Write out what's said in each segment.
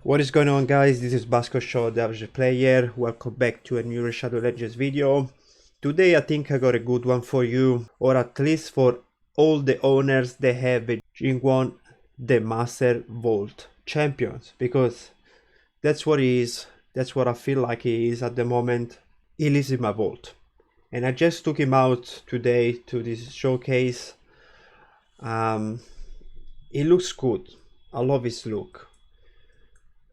What is going on, guys? This is Basco Show, the average player. Welcome back to a new Shadow Legends video. Today I think I got a good one for you, or at least for all the owners that have a Jingwon the Master Vault Champions, because that's what he is. That's what I feel like he is at the moment. He lives in my vault, and I just took him out today to this showcase. He looks good. I love his look.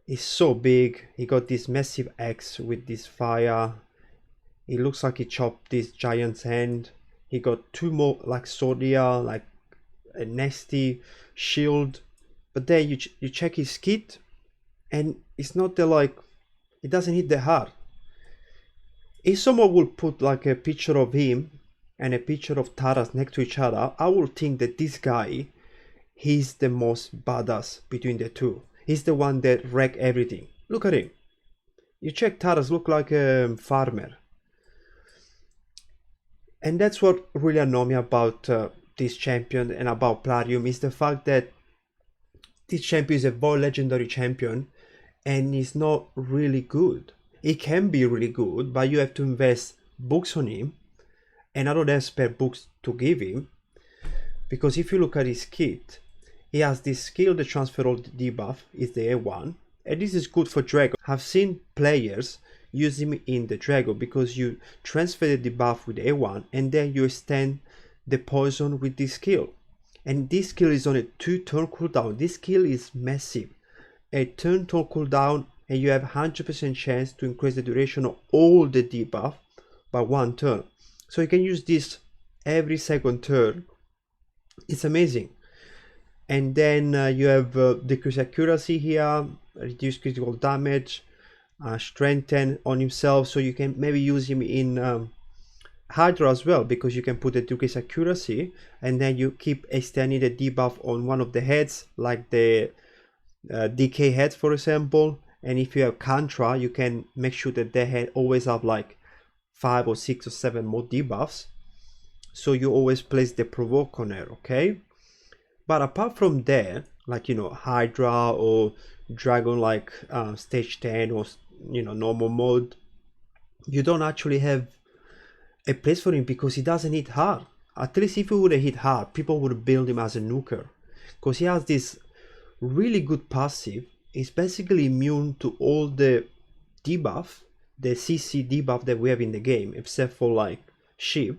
He's so big. He got this massive axe with this fire. It looks like he chopped this giant's hand. He got two more like Sodia, like a nasty shield. But then you check his kit, and it's not the like, it doesn't hit that hard. If someone would put like a picture of him and a picture of Taras next to each other, I would think that this guy, he's the most badass between the two. He's the one that wreck everything. Look at him. You check Taras, look like a farmer. And that's what really annoyed me about this champion and about Plarium, is the fact that this champion is a very legendary champion and he's not really good. He can be really good, but you have to invest books on him, and I don't have spare books to give him, because if you look at his kit, he has this skill, the transfer all debuff is the A1, and this is good for Drago. I've seen players use him in the Drago because you transfer the debuff with A1 and then you extend the poison with this skill. And this skill is on a 2-turn cooldown. This skill is massive. A turn cooldown, and you have 100% chance to increase the duration of all the debuff by 1 turn. So you can use this every second turn. It's amazing. And then you have decrease accuracy here, reduce critical damage, strengthen on himself, so you can maybe use him in Hydra as well, because you can put the decrease accuracy and then you keep extending the debuff on one of the heads, like the DK head for example. And if you have Contra, you can make sure that the head always have like 5 or 6 or 7 more debuffs, so you always place the provoke on her, okay? But apart from that, like, you know, Hydra or Dragon, like stage 10 or, you know, normal mode, you don't actually have a place for him because he doesn't hit hard. At least if he would have hit hard, people would build him as a nuker, because he has this really good passive. He's basically immune to all the debuff, the CC debuff that we have in the game, except for like Ship.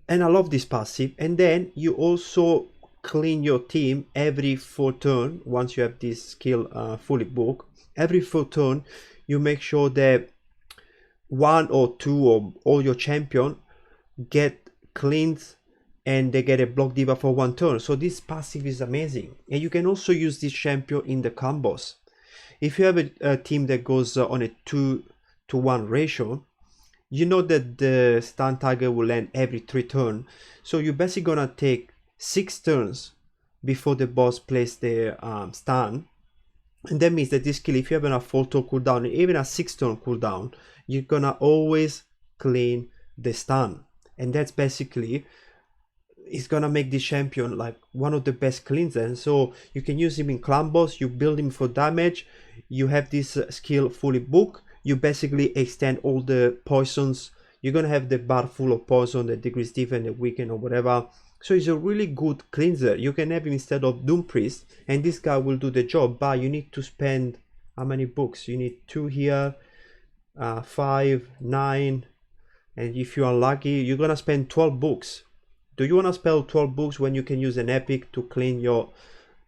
And I love this passive. And then you also clean your team every 4 turn. Once you have this skill fully booked, every 4 turn you make sure that 1 or 2 of all your champion get cleansed and they get a block debuff for 1 turn. So this passive is amazing. And you can also use this champion in the combos. If you have a team that goes on a 2-to-1 ratio, you know that the stun target will end every 3 turns. So you're basically gonna take 6 turns before the boss plays the stun. And that means that this skill, if you have a 4-turn cooldown, even a 6-turn cooldown, you're gonna always clean the stun. And that's basically, it's gonna make this champion like one of the best cleansers. So you can use him in clan boss, you build him for damage, you have this skill fully booked, you basically extend all the poisons. You're gonna have the bar full of poison, the decrease defense, the weaken or whatever. So it's a really good cleanser. You can have him instead of Doom Priest, and this guy will do the job, but you need to spend how many books? You need 2 here, 5, 9, and if you're unlucky, you're gonna spend 12 books. Do you wanna spend 12 books when you can use an epic to clean your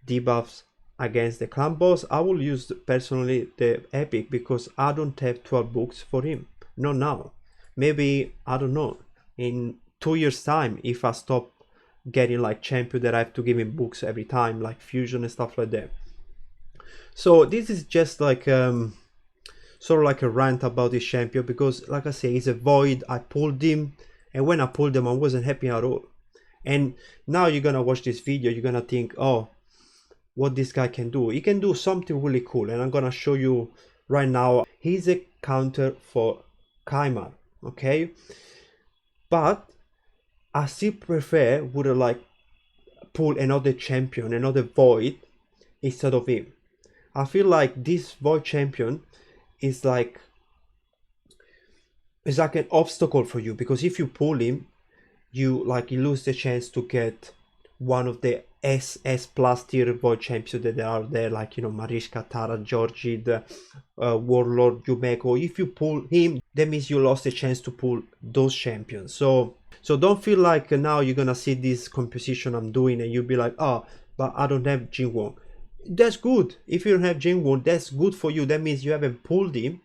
debuffs against the clan boss? I will use personally the epic because I don't have 12 books for him. Not now. Maybe, I don't know, in 2 years time, if I stop getting like champion that I have to give him books every time, like fusion and stuff like that. So this is just like sort of like a rant about this champion, because like I say, he's a void. I pulled him, and when I pulled him I wasn't happy at all. And now you're gonna watch this video, you're gonna think, oh, what this guy can do. He can do something really cool, and I'm gonna show you right now. He's a counter for Kaimar, okay? But I still prefer would like pull another champion, another void instead of him. I feel like this void champion is like an obstacle for you, because if you pull him, you lose the chance to get one of the S plus tier void champions that are there, like, you know, Mariska, Tara, Georgid, Warlord, Yumeko. If you pull him, that means you lost the chance to pull those champions. So don't feel like now you're gonna see this composition I'm doing and you'll be like, oh, but I don't have Jingwon. That's good. If you don't have Jingwon, that's good for you. That means you haven't pulled him,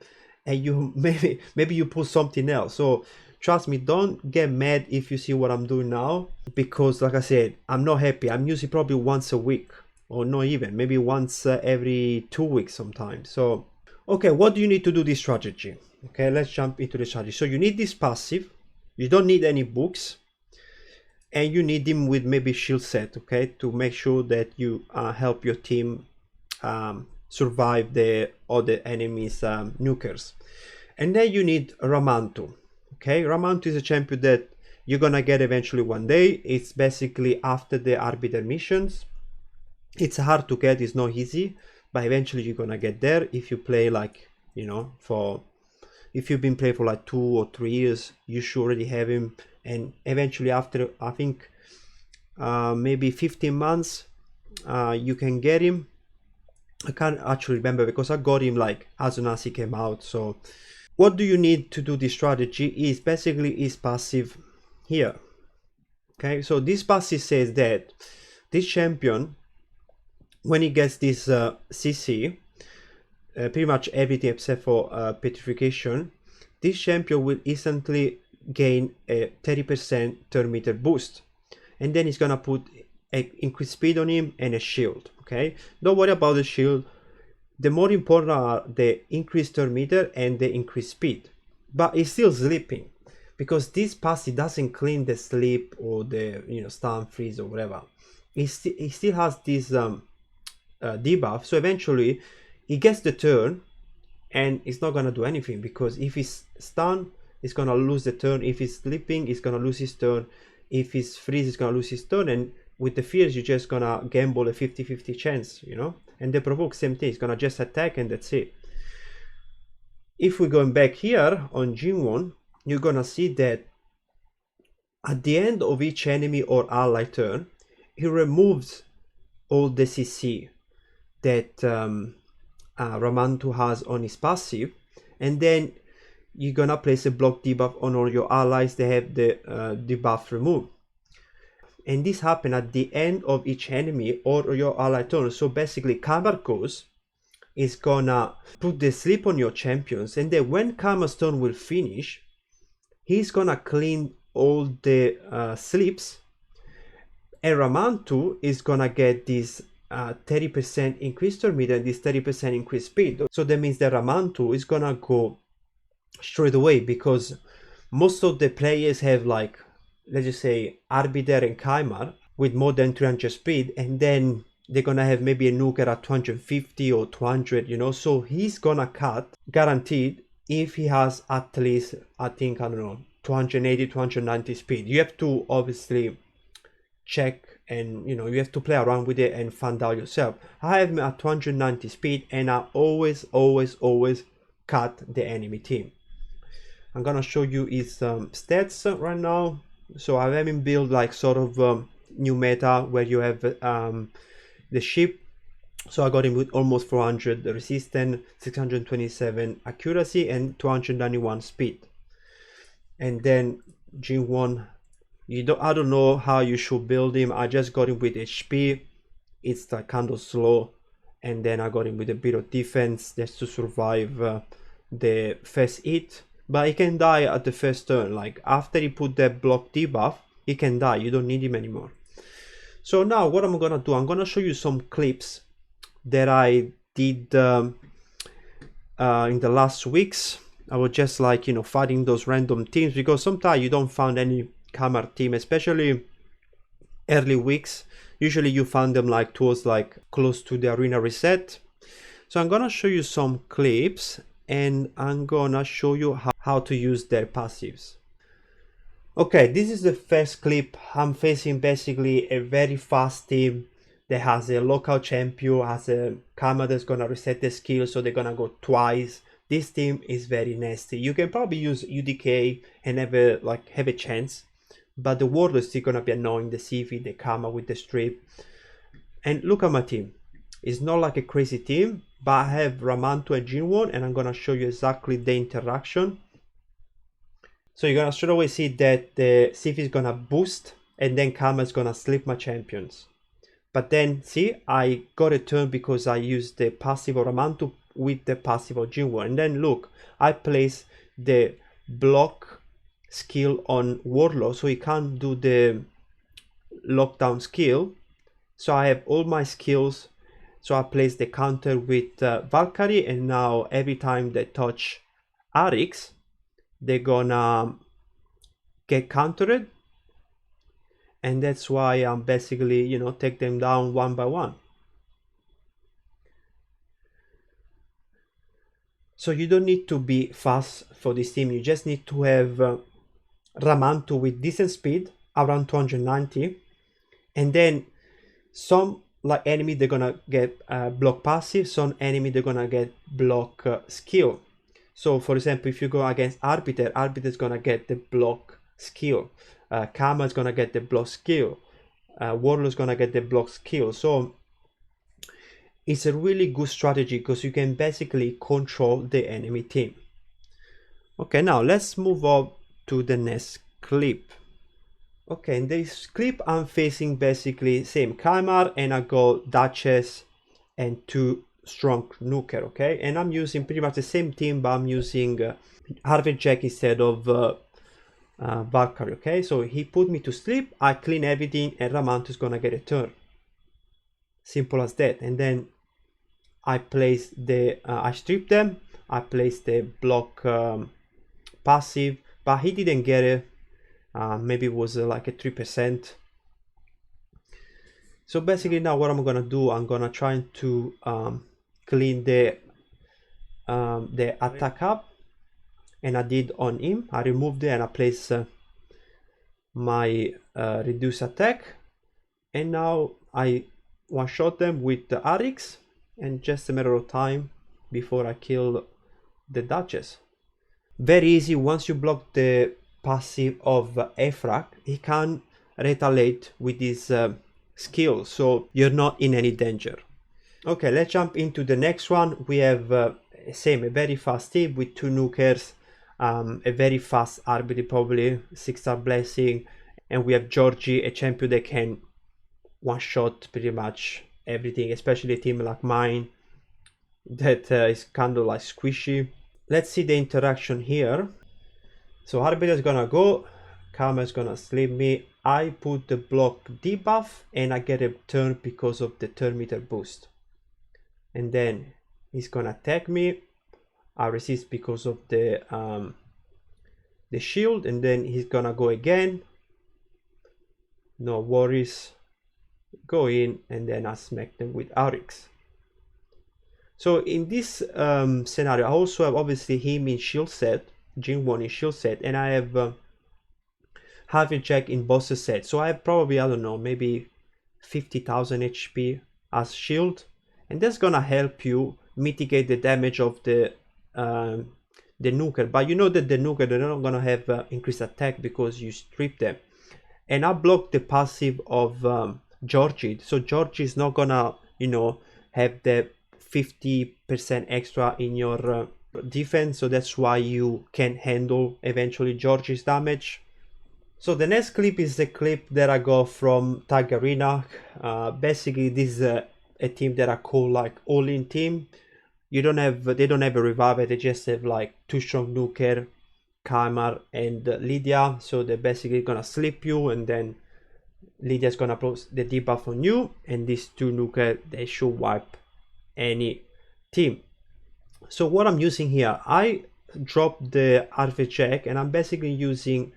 and you maybe you pull something else. So trust me, don't get mad if you see what I'm doing now, because like I said, I'm not happy. I'm using probably once a week, or not even, maybe once every 2 weeks sometimes. So okay, what do you need to do this strategy? Okay, let's jump into the strategy. So you need this passive, you don't need any books, and you need him with maybe shield set, okay, to make sure that you help your team survive the other enemies' nukers. And then you need Ramantu. Okay, Ramantu is a champion that you're gonna get eventually one day. It's basically after the Arbiter missions. It's hard to get, it's not easy, but eventually you're gonna get there if you play, like, you know, if you've been playing for like 2 or 3 years, you should already have him. And eventually after, I think, maybe 15 months, you can get him. I can't actually remember because I got him like as soon as he came out. So what do you need to do this strategy is basically his passive here. Okay, so this passive says that this champion, when he gets this CC, pretty much everything except for petrification, this champion will instantly gain a 30% turn meter boost, and then he's gonna put an increased speed on him and a shield. Okay, don't worry about the shield. The more important are the increased turn meter and the increased speed, but he's still sleeping because this passive doesn't clean the sleep or the, you know, stun, freeze or whatever. He still has this debuff, so eventually he gets the turn and it's not gonna do anything, because if he's stunned, he's gonna lose the turn. If he's sleeping, he's gonna lose his turn. If he's freeze, he's gonna lose his turn. And with the fears, you're just gonna gamble a 50-50 chance, you know. And the provoke, same thing, he's gonna just attack and that's it. If we're going back here on Jingwon, you're gonna see that at the end of each enemy or ally turn, he removes all the CC that Ramantu has on his passive, and then you're gonna place a block debuff on all your allies that have the debuff removed. And this happens at the end of each enemy or your ally turn. So basically Timecodes is gonna put the sleep on your champions, and then when Karma's turn will finish, he's gonna clean all the sleeps, and Ramantu is gonna get this 30% increased turn meter and this 30% increased speed. So that means that Ramantu is gonna go straight away, because most of the players have, like, let's just say Arbiter and Kaimar with more than 300 speed, and then they're gonna have maybe a nuker at 250 or 200, you know. So he's gonna cut guaranteed if he has at least, I think, I don't know, 280, 290 speed. You have to obviously check, and you know, you have to play around with it and find out yourself. I have him at 290 speed, and I always cut the enemy team. I'm gonna show you his stats right now. So I have him build like sort of new meta where you have the ship. So I got him with almost 400 resistance, 627 accuracy, and 291 speed. And then Jingwon, I don't know how you should build him. I just got him with HP. It's like kind of slow, and then I got him with a bit of defense just to survive the first hit. But he can die at the first turn. Like after he put that block debuff, he can die. You don't need him anymore. So now what I'm gonna do, I'm gonna show you some clips that I did in the last weeks. I was just, like, you know, fighting those random teams, because sometimes you don't find any Kamar team, especially early weeks. Usually you find them like towards like close to the arena reset. So I'm gonna show you some clips, and I'm gonna show you how to use their passives. Okay, this is the first clip. I'm facing basically a very fast team that has a local champion, has a karma that's gonna reset the skill, so they're gonna go twice. This team is very nasty. You can probably use UDK and have a chance, but the Warlord is still gonna be annoying. The CV, the karma with the strip. And look at my team. It's not like a crazy team, but I have Ramantu and Jingwon, and I'm gonna show you exactly the interaction. So you're gonna straight away see that the CV is gonna boost, and then karma is gonna slip my champions. But then see, I got a turn because I used the passive of Ramantu with the passive of Jingwon. And then look, I place the block skill on Warlord, so he can't do the lockdown skill. So I have all my skills. So I place the counter with Valkyrie, and now every time they touch Arix, they're gonna get countered. And that's why I'm basically, you know, take them down one by one. So you don't need to be fast for this team. You just need to have Ramantu with decent speed, around 290. And then some like enemy, they're gonna get block passive. Some enemy, they're gonna get block skill. So for example, if you go against Arbiter, Arbiter is gonna get the block skill. Karma is gonna get the block skill. Warlord is gonna get the block skill. So it's a really good strategy because you can basically control the enemy team. Okay, now let's move on to the next clip. Okay, in this clip I'm facing basically same Kaimar, and I got Duchess and 2 strong nuker, okay? And I'm using pretty much the same team, but I'm using Harvey Jack instead of Valkyrie, okay? So he put me to sleep, I clean everything, and Ramantu is gonna get a turn. Simple as that. And then I place the, I strip them, I place the block passive, but he didn't get it. Maybe it was like a 3%. So basically now what I'm gonna do, I'm gonna try to clean the attack up, and I did on him. I removed it and I placed my reduce attack, and now I one shot them with the Arix, and just a matter of time before I kill the Duchess. Very easy. Once you block the passive of Efrak, he can retaliate with his skill, so you're not in any danger. Okay, let's jump into the next one. We have a very fast team with 2 nukers, a very fast Arbiter, probably 6-star blessing, and we have Georgid, a champion that can one-shot pretty much everything, especially a team like mine that is kind of like squishy. Let's see the interaction here. So Arbiter is gonna go, Karma is gonna sleep me, I put the block debuff, and I get a turn because of the turn meter boost. And then he's gonna attack me, I resist because of the shield, and then he's gonna go again, no worries, go in, and then I smack them with Arix. So in this scenario, I also have obviously him in shield set, Jingwon in shield set, and I have Harvey Jack in boss set. So I have probably, I don't know, maybe 50,000 HP as shield, and that's gonna help you mitigate the damage of the nuker. But you know that the nuker, they're not gonna have increased attack because you strip them. And I blocked the passive of Georgid, so Georgid is not gonna, you know, have the 50% extra in your defense, so that's why you can handle eventually Georgid's damage. So the next clip is the clip that I got from Tag Arena. Basically this is a team that I call like all-in team. They don't have a reviver, they just have like 2 strong nuker, Kaimar and Lydia, so they're basically gonna sleep you, and then Lydia's gonna post the debuff on you, and these 2 nuker, they should wipe any team. So what I'm using here, I dropped the Harvey Jack, and I'm basically using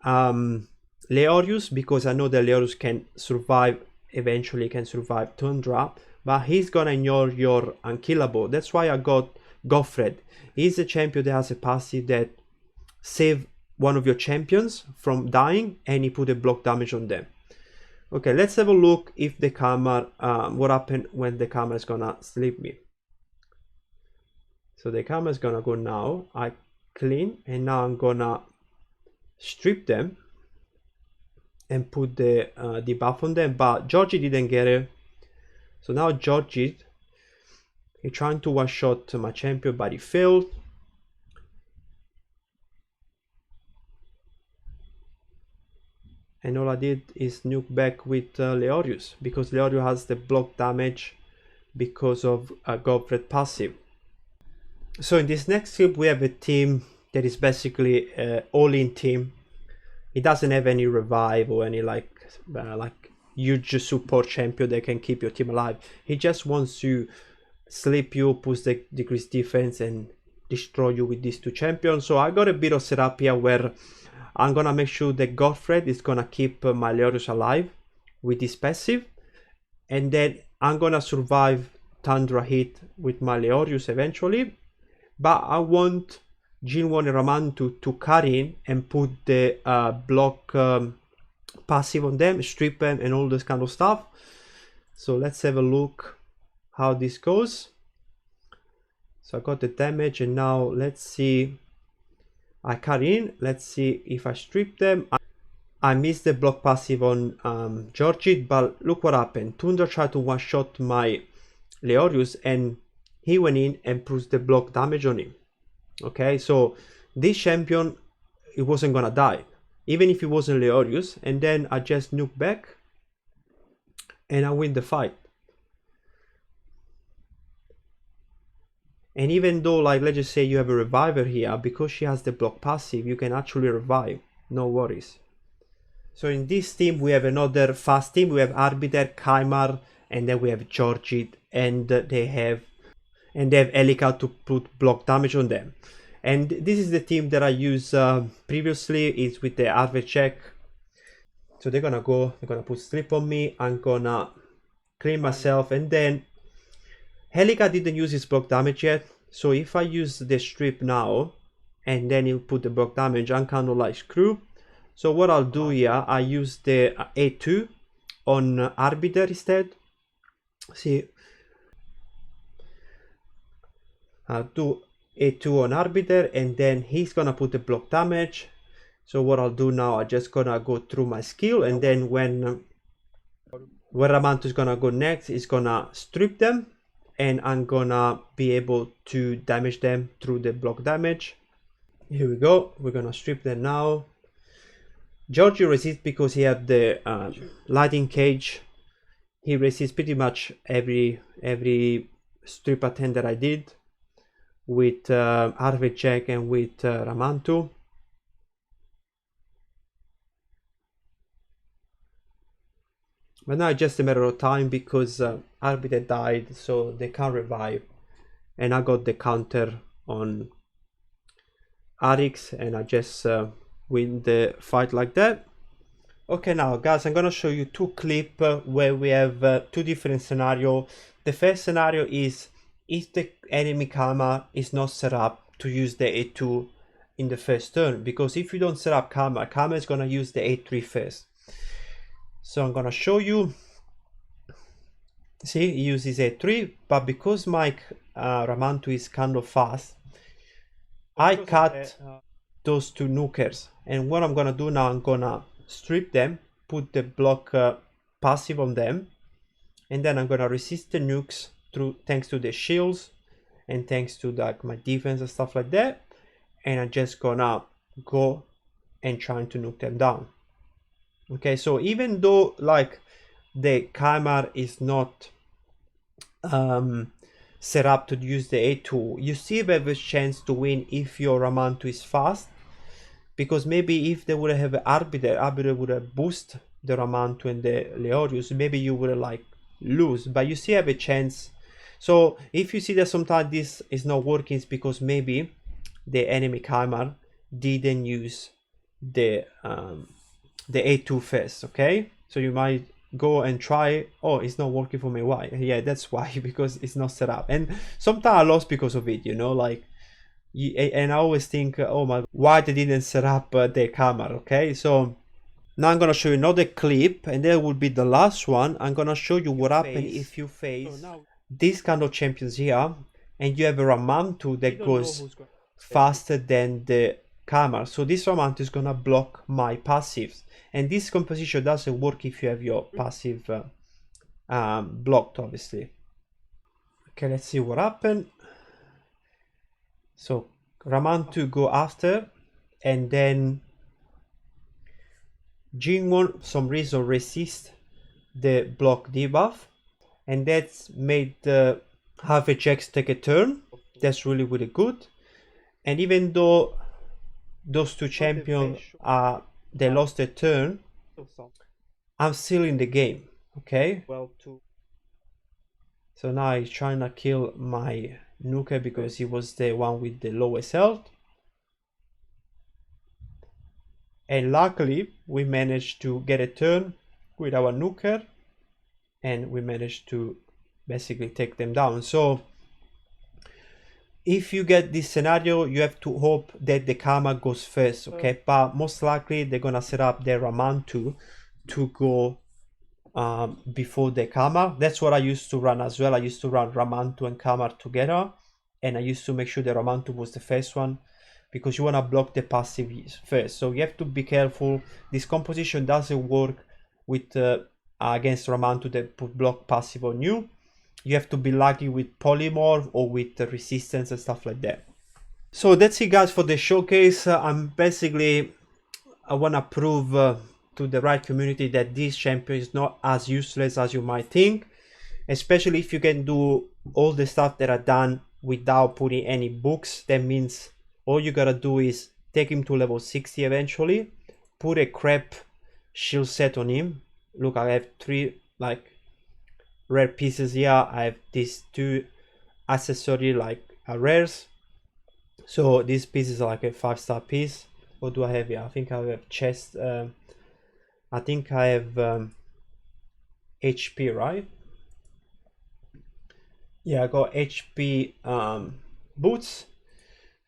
Leorius because I know that Leorius can survive, eventually can survive Tundra, but he's gonna ignore your unkillable. That's why I got Goffred. He's a champion that has a passive that save one of your champions from dying, and he put a block damage on them. Okay, let's have a look if the camera, what happened when the camera is gonna sleep me. So the camera is gonna go now. I clean, and now I'm gonna strip them and put the debuff on them, but Georgie didn't get it. So now Georgid, he trying to one-shot my champion, but he failed. And all I did is nuke back with Leorius, because Leorius has the block damage because of Godfred passive. So in this next clip we have a team that is basically all-in team. It doesn't have any revive or any like huge support champion that can keep your team alive. He just wants to sleep you, push the decreased defense, and destroy you with these two champions. So I got a bit of setup here where I'm gonna make sure that Godfred is gonna keep my Leorius alive with his passive, and then I'm gonna survive Tundra hit with my Leorius eventually. But I want Jingwon Ramantu to carry in and put the block passive on them, strip them, and all this kind of stuff. So let's have a look how this goes. So I got the damage, and now let's see. I carry in. Let's see if I strip them. I missed the block passive on Georgid, but look what happened. Tundra tried to one-shot my Leorius, and he went in and pushed the block damage on him. Okay, so this champion, it wasn't gonna die, even if it wasn't Leorius. And then I just nuke back, and I win the fight. And even though, like, let's just say you have a reviver here, because she has the block passive, you can actually revive, no worries. So in this team we have another fast team. We have Arbiter, Kaimar, and then we have Georgid, and they have Helicath to put block damage on them. And this is the team that I used previously. It's with the Arve check. So they're gonna put strip on me. I'm gonna clean myself, and then Helicath didn't use his block damage yet. So if I use the strip now, and then he'll put the block damage, I'm kind of like screw. So what I'll do here, I use the A2 on Arbiter instead. See, I'll do A2 on Arbiter, and then he's gonna put the block damage. So what I'll do now, I'm just gonna go through my skill, and then when Ramantu is gonna go next, he's gonna strip them, and I'm gonna be able to damage them through the block damage. Here we go, we're gonna strip them now. Georgie resists because he had the lighting cage. He resists pretty much every strip attempt that I did with Arve check and with Ramantu. But now it's just a matter of time, because Arbiter died, so they can't revive. And I got the counter on Arix, and I just win the fight like that. Okay, now guys, I'm gonna show you two clips where we have two different scenarios. The first scenario is if the enemy Kama is not set up to use the A2 in the first turn, because if you don't set up Kama is gonna use the A3 first. So I'm gonna show you. See, he uses A3, but because my Ramantu is kind of fast, I cut those two nukers. And what I'm gonna do now, I'm gonna strip them, put the block passive on them, and then I'm gonna resist the nukes through thanks to the shields and thanks to my defense and stuff like that. And I'm just gonna go and trying to nuke them down. Okay, so even though like the Kaimar is not set up to use the A2, you still have a chance to win if your Ramantu is fast, because maybe if they would have Arbiter would have boost the Ramantu and the Leorius, maybe you would like lose, but you still have a chance. So if you see that sometimes this is not working, it's because maybe the enemy Kaimar didn't use the A2 first. Okay, so you might go and try, oh, it's not working for me, why? Yeah, that's why, because it's not set up. And sometimes I lost because of it, you know, like, and I always think, oh my, why they didn't set up the camera. Okay, so Now I'm gonna show you another clip, and that will be the last one. I'm gonna show you what happens if you face these kind of champions here, and you have a Ramantu that goes faster than the camera. So this Ramantu is gonna block my passives, and this composition doesn't work if you have your passive blocked, obviously. Okay, let's see what happened. So Ramantu go after, and then Jingwon, for some reason, resist the block debuff, and that's made the half checks take a turn. That's really good. And even though those two champions they lost a turn, I'm still in the game. Okay, so now he's trying to kill my Nuker because he was the one with the lowest health. And luckily we managed to get a turn with our Nuker, and we managed to basically take them down. So if you get this scenario, you have to hope that the Karma goes first, okay? But most likely they're gonna set up their Ramantu to go before the Karma. That's what I used to run as well. I used to run Ramantu and Karma together, and I used to make sure the Ramantu was the first one, because you want to block the passive first. So you have to be careful. This composition doesn't work with against Ramantu that put block passive on you. You have to be lucky with polymorph or with resistance and stuff like that. So that's it, guys, for the showcase. I want to prove to the right community that this champion is not as useless as you might think, especially if you can do all the stuff that are done without putting any books. That means all you gotta do is take him to level 60 eventually, put a crap shield set on him. Look, I have 3 like rare pieces here. I have these 2 accessory like rares. So these pieces are like a 5-star piece. What do I have here? I think I have chest. I think I have HP, right? Yeah, I got HP boots.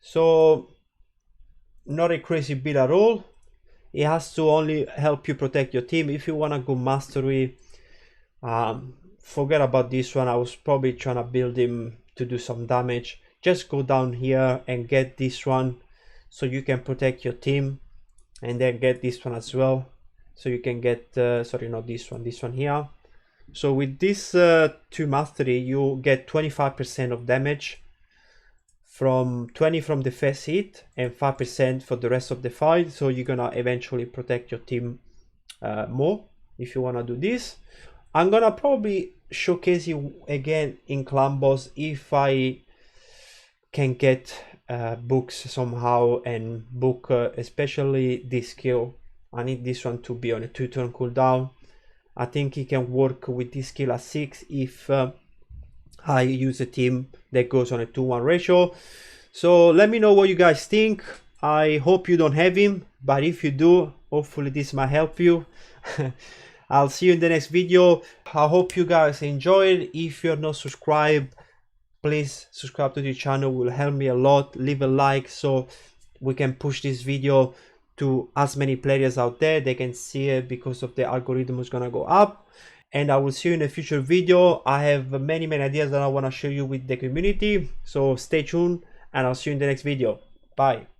So not a crazy build at all. It has to only help you protect your team. If you want to go mastery, forget about this one. I was probably trying to build him to do some damage. Just go down here and get this one so you can protect your team, and then get this one as well so you can get sorry, not this one, this one here. So with this 2 mastery, you get 25% of damage, from 20 from the first hit and 5% for the rest of the fight. So you're gonna eventually protect your team more if you want to do this. I'm gonna probably showcase you again in clan boss if I can get books somehow, and book especially this skill. I need this one to be on a 2-turn cooldown. I think he can work with this skill at 6 if I use a team that goes on a 2-1 ratio. So let me know what you guys think. I hope you don't have him, but if you do, hopefully this might help you. I'll see you in the next video. I hope you guys enjoyed. If you're not subscribed, please subscribe to the channel. It will help me a lot. Leave a like so we can push this video to as many players out there. They can see it because of the algorithm is gonna go up. And I will see you in a future video. I have many ideas that I want to share you with the community. So stay tuned, and I'll see you in the next video. Bye.